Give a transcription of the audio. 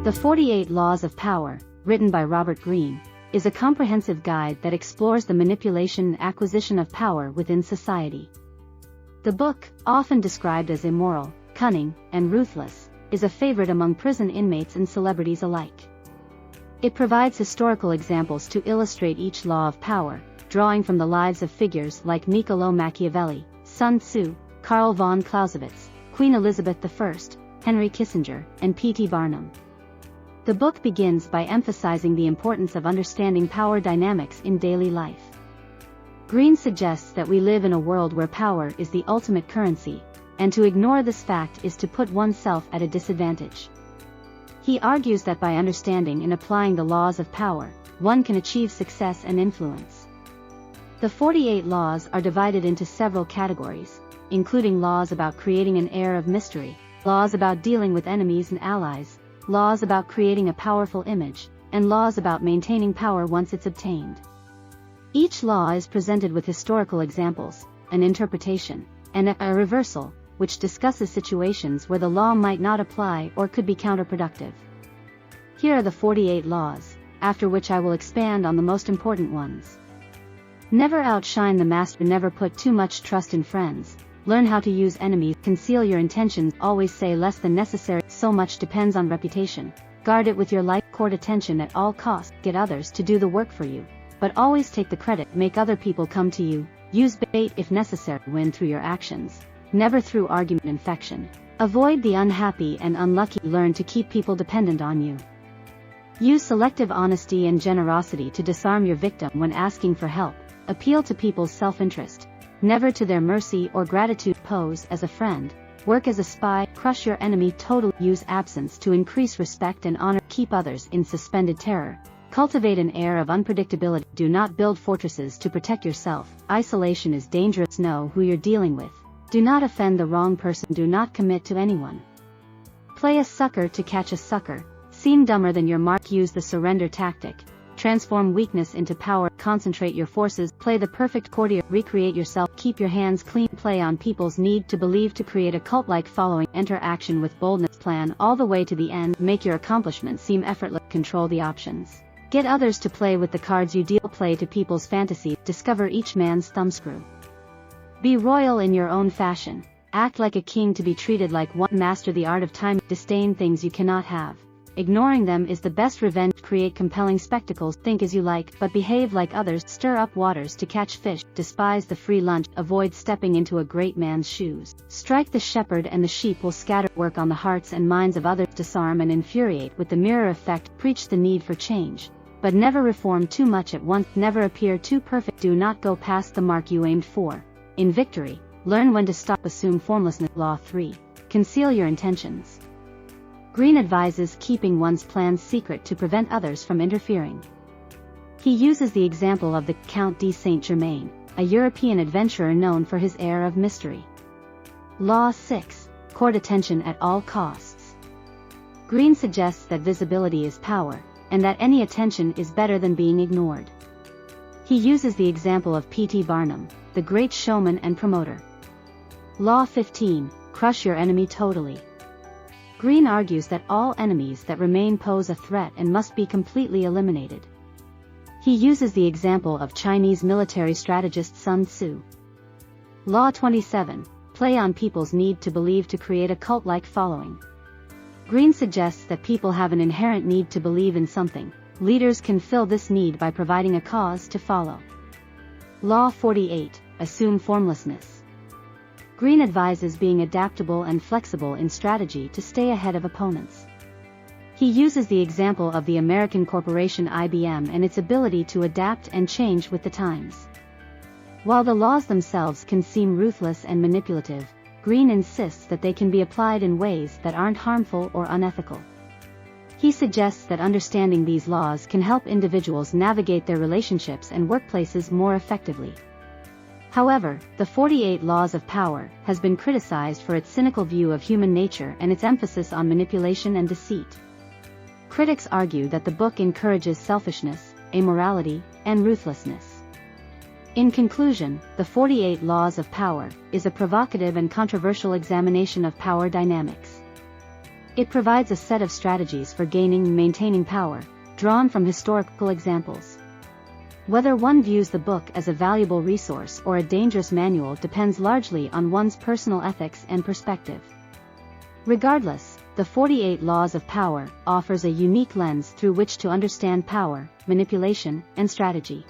The 48 Laws of Power, written by Robert Greene, is a comprehensive guide that explores the manipulation and acquisition of power within society. The book, often described as immoral, cunning, and ruthless, is a favorite among prison inmates and celebrities alike. It provides historical examples to illustrate each law of power, drawing from the lives of figures like Niccolò Machiavelli, Sun Tzu, Karl von Clausewitz, Queen Elizabeth I, Henry Kissinger, and P.T. Barnum. The book begins by emphasizing the importance of understanding power dynamics in daily life. Greene suggests that we live in a world where power is the ultimate currency, and to ignore this fact is to put oneself at a disadvantage. He argues that by understanding and applying the laws of power, one can achieve success and influence. The 48 laws are divided into several categories, including laws about creating an air of mystery, laws about dealing with enemies and allies, laws about creating a powerful image, and laws about maintaining power once it's obtained. Each law is presented with historical examples, an interpretation, and a reversal, which discusses situations where the law might not apply or could be counterproductive. Here are the 48 laws, after which I will expand on the most important ones. Never outshine the master. Never put too much trust in friends. Learn how to use enemies. Conceal your intentions. Always say less than necessary. So much depends on reputation. Guard it with your life. Court attention at all costs. Get others to do the work for you, but always take the credit. Make other people come to you. Use bait if necessary. Win through your actions, never through argument and affection. Avoid the unhappy and unlucky. Learn to keep people dependent on you. Use selective honesty and generosity to disarm your victim when asking for help. Appeal to people's self-interest, never to their mercy or gratitude. Pose as a friend. Work as a spy. Crush your enemy totally. Use absence to increase respect and honor. Keep others in suspended terror. Cultivate an air of unpredictability. Do not build fortresses to protect yourself. Isolation is dangerous. Know who you're dealing with. Do not offend the wrong person. Do not commit to anyone. Play a sucker to catch a sucker. Seem dumber than your mark. Use the surrender tactic. Transform weakness into power. Concentrate your forces. Play the perfect courtier. Recreate yourself. Keep your hands clean. Play on people's need to believe to create a cult-like following. Enter action with boldness. Plan all the way to the end. Make your accomplishments seem effortless. Control the options. Get others to play with the cards you deal. Play to people's fantasies. Discover each man's thumbscrew. Be royal in your own fashion. Act like a king to be treated like one. Master the art of time. Disdain things you cannot have. Ignoring them is the best revenge. Create compelling spectacles. Think as you like, but behave like others. Stir up waters to catch fish. Despise the free lunch. Avoid stepping into a great man's shoes. Strike the shepherd and the sheep will scatter. Work on the hearts and minds of others. Disarm and infuriate with the mirror effect. Preach the need for change, but never reform too much at once. Never appear too perfect. Do not go past the mark you aimed for. In victory, learn when to stop. Assume formlessness. Law 3. Conceal your intentions. Greene advises keeping one's plans secret to prevent others from interfering. He uses the example of the Count de Saint-Germain, a European adventurer known for his air of mystery. Law 6. Court attention at all costs. Greene suggests that visibility is power, and that any attention is better than being ignored. He uses the example of P.T. Barnum, the great showman and promoter. Law 15. Crush your enemy totally. Greene argues that all enemies that remain pose a threat and must be completely eliminated. He uses the example of Chinese military strategist Sun Tzu. Law 27. Play on people's need to believe to create a cult-like following. Greene suggests that people have an inherent need to believe in something. Leaders can fill this need by providing a cause to follow. Law 48. Assume formlessness. Greene advises being adaptable and flexible in strategy to stay ahead of opponents. He uses the example of the American corporation IBM and its ability to adapt and change with the times. While the laws themselves can seem ruthless and manipulative, Greene insists that they can be applied in ways that aren't harmful or unethical. He suggests that understanding these laws can help individuals navigate their relationships and workplaces more effectively. However, the 48 Laws of Power has been criticized for its cynical view of human nature and its emphasis on manipulation and deceit. Critics argue that the book encourages selfishness, immorality, and ruthlessness. In conclusion, the 48 Laws of Power is a provocative and controversial examination of power dynamics. It provides a set of strategies for gaining and maintaining power, drawn from historical examples. Whether one views the book as a valuable resource or a dangerous manual depends largely on one's personal ethics and perspective. Regardless, the 48 Laws of Power offers a unique lens through which to understand power, manipulation, and strategy.